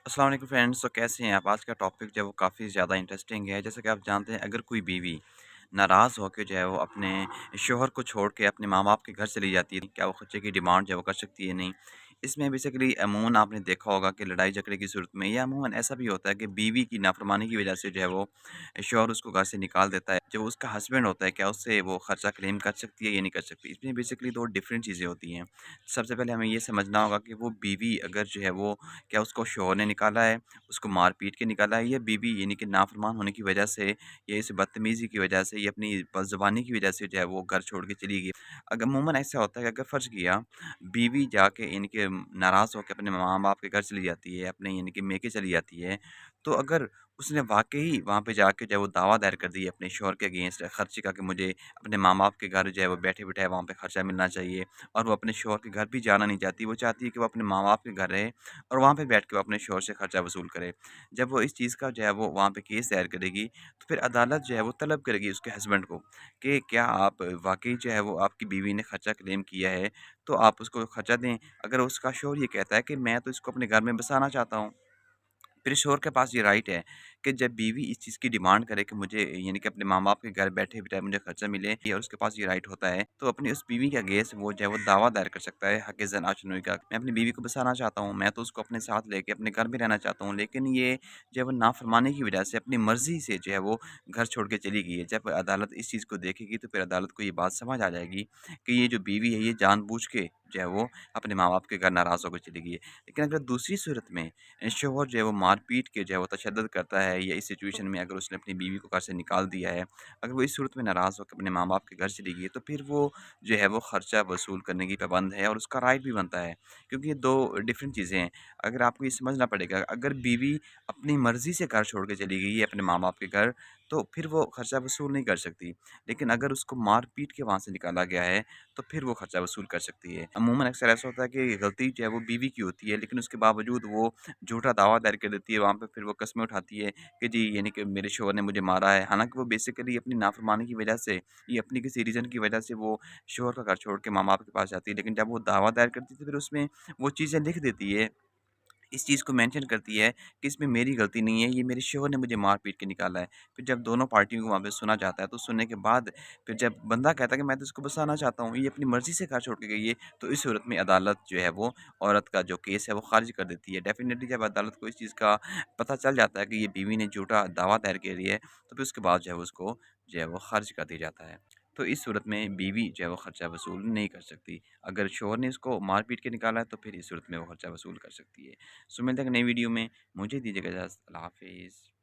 अस्सलाम वालेकुम फ्रेंड्स। तो कैसे हैं आप? आज का टॉपिक जो है वो काफ़ी ज़्यादा इंटरेस्टिंग है। जैसे कि आप जानते हैं, अगर कोई बीवी नाराज़ होकर जो है वो अपने शौहर को छोड़ के अपने माँ-बाप के घर चली जाती है, क्या वो खर्चे की डिमांड जो है वो कर सकती है? नहीं। इसमें बेसिकली अमूमन आपने देखा होगा कि लड़ाई झगड़े की सूरत में या अमूमन ऐसा भी होता है कि बीवी की नाफ़रमानी की वज़ह से जो है वो शौहर उसको घर से निकाल देता है। जो उसका हस्बैंड होता है, क्या उससे वो खर्चा क्लेम कर सकती है या नहीं कर सकती? इसमें बेसिकली 2 डिफरेंट चीज़ें होती हैं। सबसे पहले हमें ये समझना होगा कि वो बीवी अगर जो है वो क्या उसको शौहर ने निकाला है, उसको मार-पीट के निकाला है, या बीवी यानी कि नाफ़रमान होने की वजह से या इस बदतमीज़ी की वजह से या अपनी बदज़ुबानी की वजह से जो है वो घर छोड़ के चली गई। अगर अमूमन ऐसा होता है कि अगर फ़र्ज़ किया बीवी जाके यानी कि नाराज़ होके अपने माँ-बाप के घर चली जाती है, अपने यानी कि मेके चली जाती है, तो अगर उसने वाक़ई वहाँ पे जाके जो है वो दावा दायर कर दी है अपने शौहर के अगेंस्ट खर्चे का कि मुझे अपने माँ-बाप के घर जो है वो बैठे-बिठाए वहाँ पे खर्चा मिलना चाहिए, और वो अपने शौहर के घर भी जाना नहीं चाहती। वो चाहती है कि वो अपने माँ-बाप के घर रहे और वहाँ पे बैठ के वो अपने शौहर से खर्चा वसूल करे। जब वो इस चीज़ का जो है वो वहाँ पे केस दायर करेगी, तो फिर अदालत जो है वो तलब करेगी उसके हस्बैंड को कि क्या आप वाक़ई जो है वो आपकी बीवी ने खर्चा क्लेम किया है, तो आप उसको खर्चा दें। अगर उसका शौहर ये कहता है कि मैं तो इसको अपने घर में बसाना चाहता हूँ, फिर शौहर के पास ये राइट है कि जब बीवी इस चीज़ की डिमांड करे कि मुझे यानी कि अपने माँ-बाप के घर बैठे-बिठाए मुझे खर्चा मिले, और उसके पास ये राइट होता है, तो अपनी उस बीवी के अगेंस्ट वो जो है वो दावा दायर कर सकता है हक़ ज़न-ए-आशनोई का। मैं अपनी बीवी को बसाना चाहता हूँ, मैं तो उसको अपने साथ लेके अपने घर में रहना चाहता हूँ, लेकिन ये जो है वो नाफ़रमानी की वजह से अपनी मर्ज़ी से जो है वो घर छोड़ के चली गई है। जब अदालत इस चीज़ को देखेगी, तो फिर अदालत को ये बात समझ आ जाएगी कि ये जो बीवी है ये जानबूझ के जो है वो अपने माँ-बाप के घर नाराज़ होकर चली गई है। लेकिन अगर दूसरी सूरत में शौहर जो है वो मार-पीट के जो है वो तशद्दुद करता है, या इस सिचुएशन में अगर उसने अपनी बीवी को घर से निकाल दिया है, अगर वो इस सूरत में नाराज़ होकर अपने माँ-बाप के घर चली गई है, तो फिर वो जो है वो खर्चा वसूल करने की पाबंद है और उसका राइट भी बनता है। क्योंकि ये 2 डिफरेंट चीज़ें हैं। अगर आपको ये समझना पड़ेगा, अगर बीवी अपनी मर्ज़ी से घर छोड़ के चली गई है अपने माँ-बाप के घर, तो फिर वो खर्चा वसूल नहीं कर सकती। लेकिन अगर उसको मार-पीट के वहाँ से निकाला गया है, तो फिर वो खर्चा वसूल कर सकती है। अमूमन अक्सर ऐसा होता है कि गलती जो है वो बीवी की होती है, लेकिन उसके बावजूद वो झूठा दावा दायर कर देती है, वहाँ पे फिर वो कस्में उठाती है कि जी यानी कि मेरे शौहर ने मुझे मारा है। हालाँकि वो बेसिकली अपनी नाफ़रमानी की वजह से, या अपनी किसी रीज़न की वजह से वो शौहर का घर छोड़ के माँ-बाप के पास जाती है। लेकिन जब वो दावा दायर करती है, तो फिर उसमें वो चीज़ें लिख देती है, इस चीज़ को मेंशन करती है कि इसमें मेरी गलती नहीं है, ये मेरे शौहर ने मुझे मार-पीट के निकाला है। फिर जब दोनों पार्टियों को वहाँ पे सुना जाता है, तो सुनने के बाद फिर जब बंदा कहता है कि मैं तो इसको बसाना चाहता हूँ, ये अपनी मर्ज़ी से घर छोड़ के गई है, तो इस सूरत में अदालत जो है वो औरत का जो केस है वो ख़ारिज कर देती है। डेफ़िनिटली जब अदालत को इस चीज़ का पता चल जाता है कि ये बीवी ने झूठा दावा दायर कर दिया है, तो फिर उसके बाद जो है उसको जो है वो ख़ारिज कर दिया जाता है। तो इस सूरत में बीवी जो है वो खर्चा वसूल नहीं कर सकती। अगर शौहर ने उसको मार-पीट के निकाला है, तो फिर इस सूरत में वो खर्चा वसूल कर सकती है। सो मिलते हैं एक नई वीडियो में। मुझे दीजिएगा इजाज़त। अल्लाह हाफ़िज़।